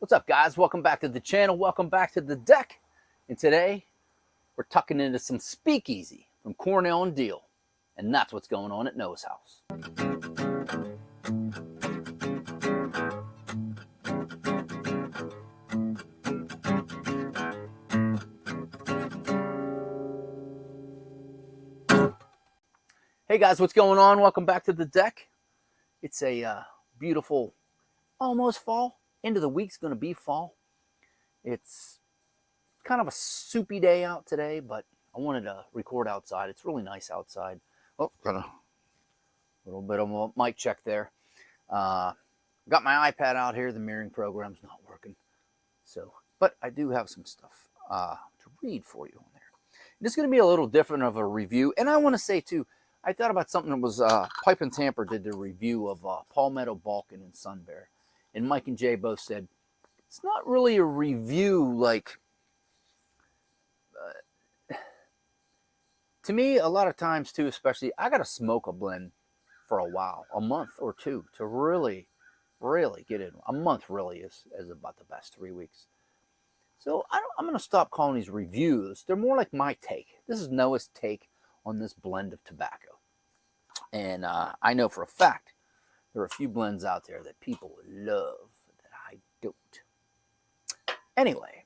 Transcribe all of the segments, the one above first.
What's up, guys? Welcome back to the channel. Welcome back to the deck. And today, we're tucking into some speakeasy from Cornell and Diehl. And that's what's going on at Noah's house. Hey, guys, what's going on? Welcome back to the deck. It's a beautiful, almost fall. End of the week's going to be fall. It's kind of a soupy day out today, but I wanted to record outside. It's really nice outside. Oh, got a little bit of a mic check there. Got my iPad out here. The mirroring program's not working. But I do have some stuff to read for you on there. This is going to be a little different of a review. And I want to say, too, I thought about something that was Pipe and Tamper did the review of Palmetto Balkan and Sun Bear. And Mike and Jay both said, it's not really a review like... to me, a lot of times, too, especially, I got to smoke a blend for a while, a month or two, to really get in. A month really is about the best 3 weeks. So I'm going to stop calling these reviews. They're more like my take. This is Noah's take on this blend of tobacco. And I know for a fact there are a few blends out there that people love that I don't. Anyway,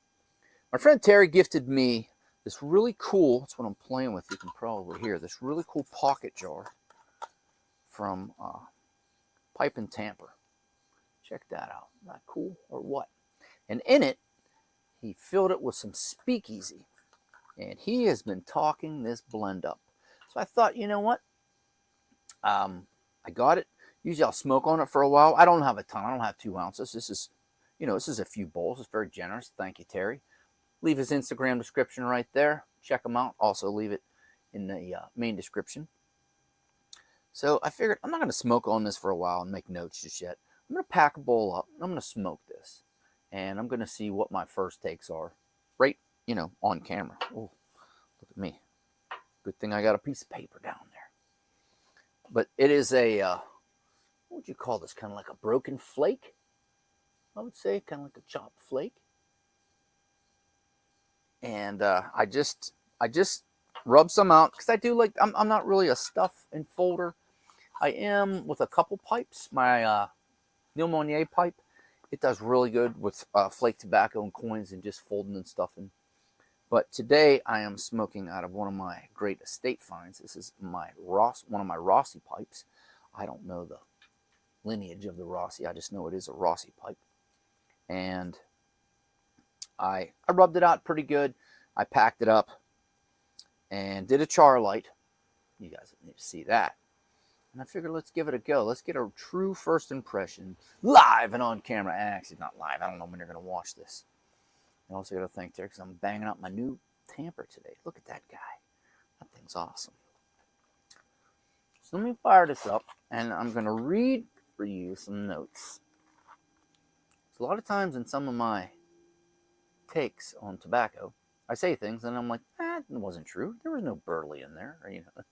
my friend Terry gifted me this really cool, that's what I'm playing with, you can probably hear, this really cool pocket jar from Pipe and Tamper. Check that out. Not cool or what? And in it, he filled it with some speakeasy. And he has been talking this blend up. So I thought, you know what? I got it. Usually I'll smoke on it for a while. I don't have a ton. I don't have 2 ounces. This is, this is a few bowls. It's very generous. Thank you, Terry. Leave his Instagram description right there. Check him out. Also leave it in the main description. So I figured I'm not going to smoke on this for a while and make notes just yet. I'm going to pack a bowl up. I'm going to smoke this. And I'm going to see what my first takes are. Right, on camera. Oh, look at me. Good thing I got a piece of paper down there. But it is a, what would you call this? Kind of like a broken flake? I would say kind of like a chopped flake. And I just rub some out because I do like, I'm not really a stuff and folder. I am with a couple pipes. My Neil Monnier pipe, it does really good with flake tobacco and coins and just folding and stuffing. But today I am smoking out of one of my great estate finds. This is one of my Rossi pipes. I don't know the lineage of the Rossi. I just know it is a Rossi pipe. And I rubbed it out pretty good. I packed it up and did a char light. You guys need to see that. And I figured let's give it a go. Let's get a true first impression live and on camera. Actually, not live. I don't know when you're going to watch this. I also got to thank Terry because I'm banging out my new tamper today. Look at that guy. That thing's awesome. So let me fire this up, and I'm going to read for you some notes. So a lot of times in some of my takes on tobacco, I say things, and I'm like, it wasn't true. There was no burley in there. Or,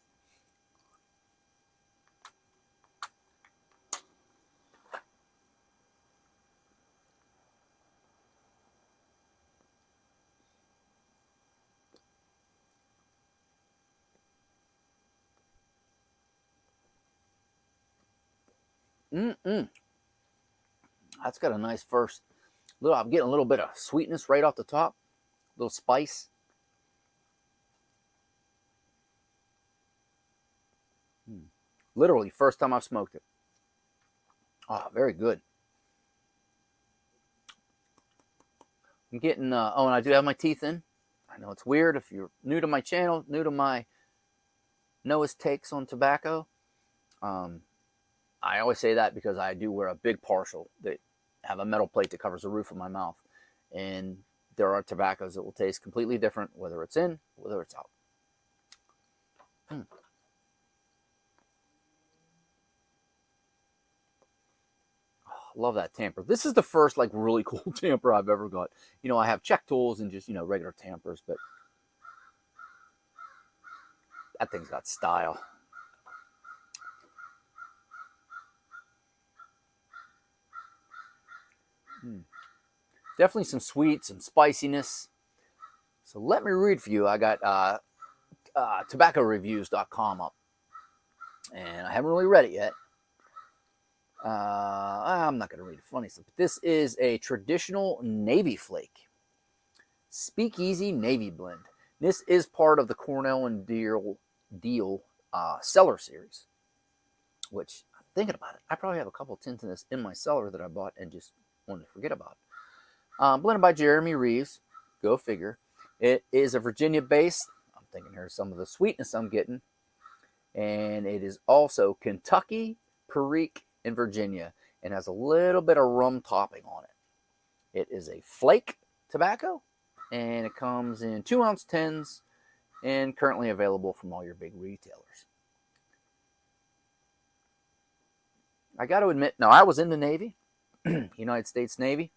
That's got a nice first. I'm getting a little bit of sweetness right off the top. A little spice. Literally, first time I've smoked it. Oh, very good. I'm getting, and I do have my teeth in. I know it's weird if you're new to my channel, new to my Noah's takes on tobacco. I always say that because I do wear a big partial that have a metal plate that covers the roof of my mouth. And there are tobaccos that will taste completely different, whether it's in, whether it's out. Love that tamper. This is the first really cool tamper I've ever got. I have check tools and just, regular tampers, but that thing's got style. Definitely some sweet, some spiciness. So let me read for you. I got tobaccoreviews.com up, and I haven't really read it yet. I'm not going to read it. Funny stuff. But this is a traditional Navy Flake Speakeasy Navy blend. This is part of the Cornell and Diehl cellar series, which I'm thinking about it. I probably have a couple tins of this in my cellar that I bought and just wanted to forget about. Blended by Jeremy Reeves. Go figure. It is a Virginia base. I'm thinking here's some of the sweetness I'm getting. And it is also Kentucky, Perique, and Virginia, and has a little bit of rum topping on it. It is a flake tobacco, and it comes in 2-ounce tins and currently available from all your big retailers. I got to admit, now I was in the Navy, United States Navy.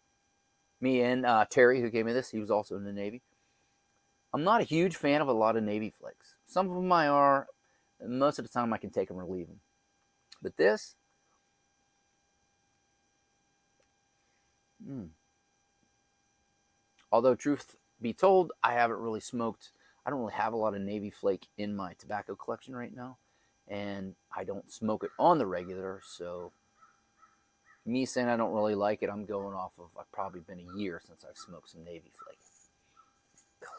Me and Terry, who gave me this, he was also in the Navy. I'm not a huge fan of a lot of Navy flakes. Some of them I are. Most of the time I can take them or leave them. But this, although truth be told, I haven't really smoked. I don't really have a lot of Navy Flake in my tobacco collection right now. And I don't smoke it on the regular. So me saying I don't really like it, I'm going off of, I've probably been a year since I've smoked some Navy Flake.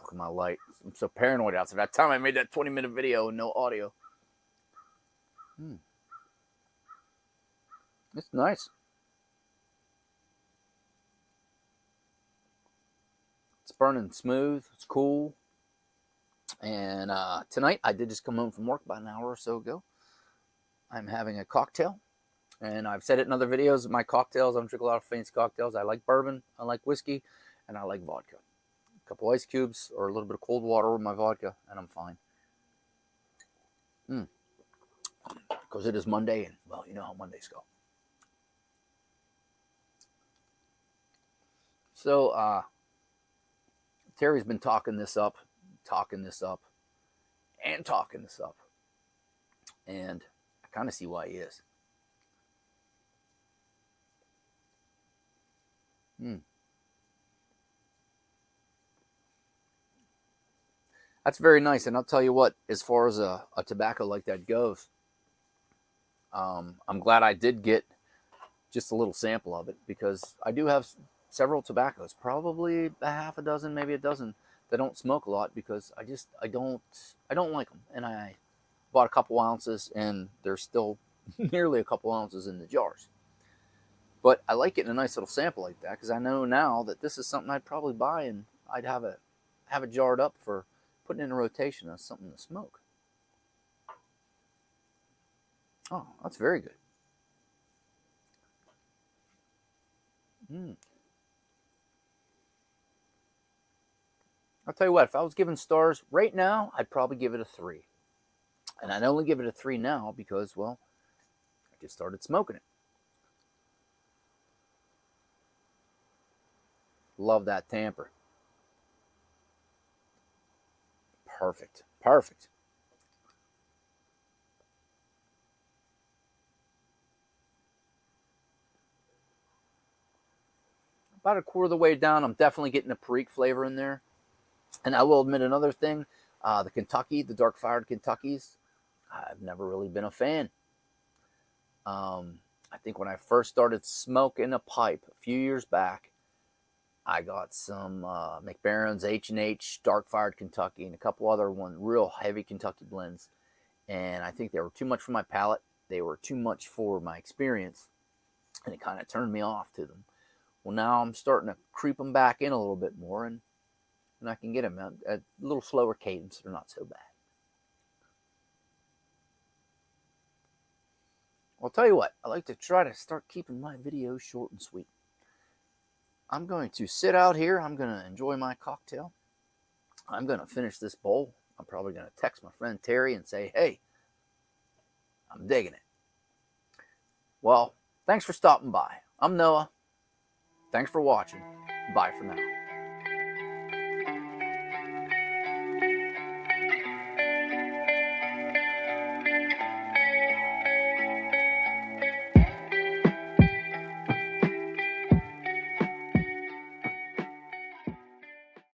Look at my light. I'm so paranoid out. So that time I made that 20-minute video and no audio. It's nice. It's burning smooth. It's cool. And tonight, I did just come home from work about an hour or so ago. I'm having a cocktail. And I've said it in other videos. My cocktails, I don't drink a lot of fancy cocktails. I like bourbon, I like whiskey, and I like vodka. A couple ice cubes or a little bit of cold water with my vodka, and I'm fine. Because it is Monday, and, well, you know how Mondays go. So, Terry's been talking this up. And I kind of see why he is. That's very nice. And I'll tell you what, as far as a tobacco like that goes, I'm glad I did get just a little sample of it, because I do have several tobaccos, probably a half a dozen, maybe a dozen, that don't smoke a lot because I don't like them. And I bought a couple ounces, and there's still nearly a couple ounces in the jars. But I like getting a nice little sample like that, because I know now that this is something I'd probably buy, and I'd have it jarred up for putting in a rotation as something to smoke. Oh, that's very good. I'll tell you what, if I was giving stars right now, I'd probably give it a 3. And I'd only give it a 3 now because, well, I just started smoking it. Love that tamper. Perfect. Perfect. About a quarter of the way down, I'm definitely getting a Perique flavor in there. And I will admit another thing, the dark-fired Kentuckys, I've never really been a fan. I think when I first started smoking a pipe a few years back, I got some McBaron's H&H dark-fired Kentucky and a couple other real heavy Kentucky blends. And I think they were too much for my palate. They were too much for my experience. And it kind of turned me off to them. Well, now I'm starting to creep them back in a little bit more, and I can get them at a little slower cadence. They're not so bad. I'll tell you what, I like to try to start keeping my videos short and sweet. I'm going to sit out here. I'm going to enjoy my cocktail. I'm going to finish this bowl. I'm probably going to text my friend Terry and say, hey, I'm digging it. Well, thanks for stopping by. I'm Noah. Thanks for watching. Bye for now.